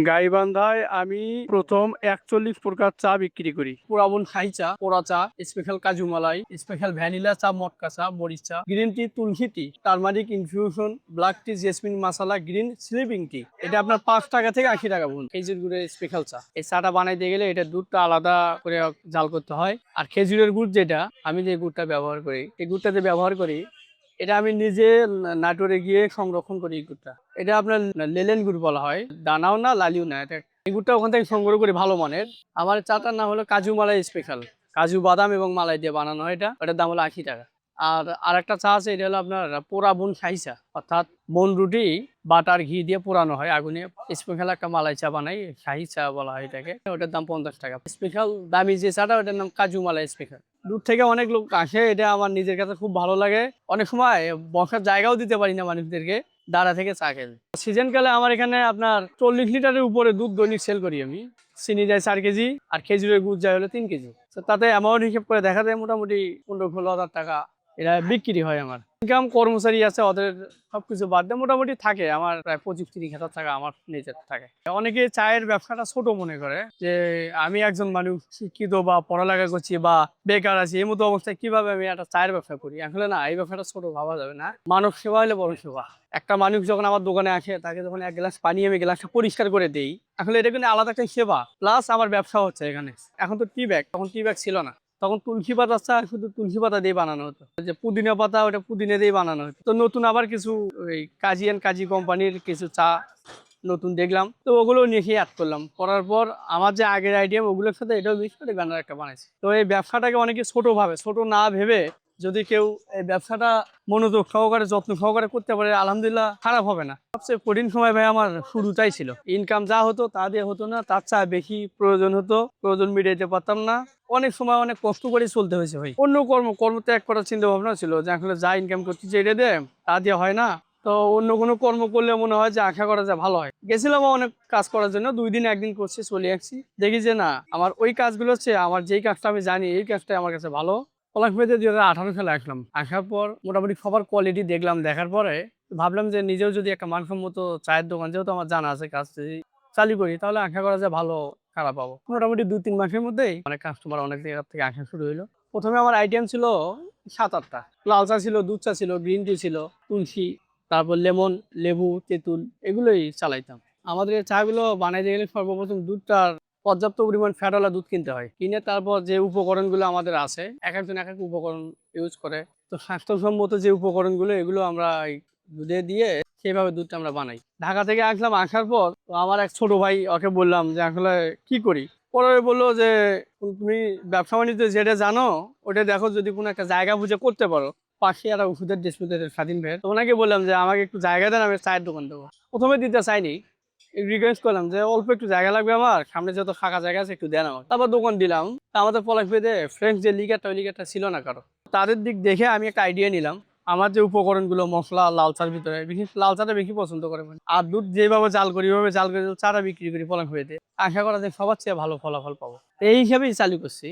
গাইবান্ধায় আমি প্রথম ৪১ প্রকার চা বিক্রি করি। পুরাবন শাহী চা, পোড়া চা, স্পেশাল কাজু মালাই, স্পেশাল ভ্যানিলা চা, মটকা চা, মরিচ চা, গ্রিন টি, তুলসী টি, টারমারিক ইনফিউশন, ব্ল্যাক টি, জেসমিন মাসালা, গ্রিন স্লিপিং টি। এটা আপনার ৫ টাকা থেকে ৮০ টাকা পর্যন্ত। খেজুর গুড়ের স্পেশাল চা। এই চাটা বানাইতে গেলে এটা দুধটা আলাদা করে জাল করতে হয়। আর খেজুরের গুড় যেটা আমি যে গুড়টা ব্যবহার করি, এই গুড়টাতে ব্যবহার করি, এটা আমি নিজে নাটোরে গিয়ে সংরক্ষণ করি এই গুড়টা। এটা আপনার লেলেন গুড় বলা হয়, দানাও না লালিও না। এটা এই গুড়টা ওখান থেকে সংগ্রহ করি ভালো মানের। আমার চাটার নাম হলো কাজু মালাই স্পেশাল। কাজু বাদাম এবং মালাই দিয়ে বানানো হয় এটা। ওটার দাম হলো ৮০ টাকা। আর আরেকটা চা আছে, এটা হলো আপনার পোড়া বুন শাহী চা, অর্থাৎ বন রুটি বাটার ঘি দিয়ে পোড়ানো হয় আগুনে। স্পেশাল একটা মালাই চা বানাই, শাহী চা বলা হয় এটাকে। ওটার দাম ৫০ টাকা। স্পেশাল দামি যে চাটা ওটার নাম কাজু মালাই স্পেশাল। দূর থেকে অনেক লোক আসে, এটা আমার নিজের কাছে খুব ভালো লাগে। অনেক সময় বসার জায়গাও দিতে পারি না মানুষদেরকে, দাঁড়া থেকে চা খেলে। সিজন কালে আমার এখানে আপনার ৪০ লিটারের উপরে দুধ দৈনিক সেল করি আমি। চিনি যায় ৪ কেজি, আর খেজুরের গুড় যায় হলো ৩ কেজি। তো তাতে অ্যামাউন্ট হিসেব করে দেখা যায় মোটামুটি ১৫-১৬ হাজার টাকা এটা বিক্রি হয় আমার। ইনকাম কর্মচারী আছে, ওদের সবকিছু বাদ দিয়ে মোটামুটি থাকে আমার প্রায় ২৫-৩০ হাজার টাকা আমার নিজের থাকে। অনেকে চায়ের ব্যবসাটা ছোট মনে করে যে আমি একজন মানুষ শিক্ষিত বা পড়ালেখা করছি বা বেকার আছি, এই মতো অবস্থায় কিভাবে আমি একটা চায়ের ব্যবসা করি। আসলে না, এই ব্যবসাটা ছোট ভাবা যাবে না। মানব সেবা হলে বড় সেবা। একটা মানুষ যখন আমার দোকানে আসে, তাকে যখন এক গ্লাস পানি আমি গ্লাসটা পরিষ্কার করে দেই, আসলে এটা কিন্তু আলাদা একটা সেবা, প্লাস আমার ব্যবসা হচ্ছে এখানে। এখন তো টি ব্যাগ, তখন টি ব্যাগ ছিল না। তখন তুলসী পাতা চা শুধু তুলসী পাতা দিয়ে বানানো হতো, যে পুদিনা পাতা ওটা পুদিনা দিয়ে বানানো হতো। তো নতুন আবার কিছু ওই কাজী অ্যান্ড কাজী কোম্পানির কিছু চা নতুন দেখলাম, তো ওগুলো নিয়ে খেয়ে অ্যাড করলাম। করার পর আমার যে আগের আইটেম ওগুলোর সাথে এটাও মিক্স করে ব্যানার একটা বানাইছি। তো এই ব্যবসাটাকে অনেকে ছোট ভাবে, ছোট না ভেবে যদি কেউ এই ব্যবসাটা মনোযোগ সহকারে যত্ন সহকারে করতে পারে, আলহামদুলিল্লাহ খারাপ হবে না। সবচেয়ে কঠিন সময় ভাই আমার শুরুটাই ছিল। ইনকাম যা হতো তা দিয়ে হতো না, তার চা বেশি প্রয়োজন হতো, প্রয়োজন মিটাইতে পারতাম না। অনেক সময় অনেক কষ্ট করে চলতে হয়েছে ভাই। অন্য কর্ম ত্যাগ করার চিন্তা ভাবনা ছিল যে আসলে যা ইনকাম করতেছি এটা দিয়ে, তা দিয়ে হয় না। তো অন্য কোনো কর্ম করলে মনে হয় যে আশা করা যায় ভালো হয়। গেছিলাম অনেক কাজ করার জন্য, ২ দিন ১ দিন করছি, চলে আসছি। দেখি যে না, আমার ওই কাজগুলো হচ্ছে, আমার যেই কাজটা আমি জানি এই কাজটাই আমার কাছে ভালো। পলাশবাড়ীতে ২০১৮ সালে আসলাম। আসার পর মোটামুটি সবার কোয়ালিটি দেখলাম, দেখার পরে ভাবলাম যে নিজেও যদি একটা মানসম্মত চায়ের দোকান, যেহেতু আমার জানা আছে, কাজ যদি চালু করি তাহলে আশা করা যায় ভালো খারাপ পাবো। মোটামুটি ২-৩ মাসের মধ্যেই অনেক কাস্টমার অনেক জায়গা থেকে আসা শুরু হইলো। প্রথমে আমার আইটেম ছিল ৭-৮টা। লাল চা ছিল, দুধ চা ছিল, গ্রিন টি ছিল, তুলসী, তারপর লেমন, লেবু, তেঁতুল, এগুলোই চালাইতাম। আমাদের এই চাগুলো বানাইতে গেলে সর্বপ্রথম দুধটার পর্যাপ্ত পরিমাণ ফ্যাটওয়ালা দুধ কিনতে হয়। কিনে তারপর যে উপকরণগুলো আমাদের আছে, একেকজন একেক উপকরণ ইউজ করে। তো স্বাস্থ্যসম্মত যে উপকরণগুলো, এগুলো আমরা এই দুধে দিয়ে সেভাবে দুধটা আমরা বানাই। ঢাকা থেকে আসলাম, আসার পর তো আমার এক ছোট ভাই, ওকে বললাম যে আসলে কি করি। পরে বললো যে তুমি ব্যবসা বাণিজ্য যেটা জানো ওটা দেখো, যদি কোনো একটা জায়গা বুঝে করতে পারো। পাশে একটা ওষুধের ডিস্ট্রিবিউটর স্বাধীন ভাই, তো ওনাকে বললাম যে আমাকে একটু জায়গা দেন, আমি চায়ের দোকান দেবো। প্রথমে দিতে চাইনি, রিকোয়েস্ট করলাম যে অল্প একটু জায়গা লাগবে আমার, সামনে যত ফাঁকা জায়গা আছে একটু দেন আমার। তারপর দোকান দিলাম। তা আমাদের পলাশবাড়ীতে ফ্রেঞ্চ যে লিগারটা, ওই লিগারটা ছিল না কারো। তাদের দিক দেখে আমি একটা আইডিয়া নিলাম। আমার যে উপকরণগুলো, মশলা, লাল চার ভিতরে বিশেষ লাল চাটা বেশি পছন্দ করে মানে, আর দুধ যেভাবে জাল করি ওইভাবে জাল করে চাটা বিক্রি করি পলাশবাড়ীতে। আশা করা যায় সবার চেয়ে ভালো ফলাফল পাবো, এই হিসাবেই চালু করছি।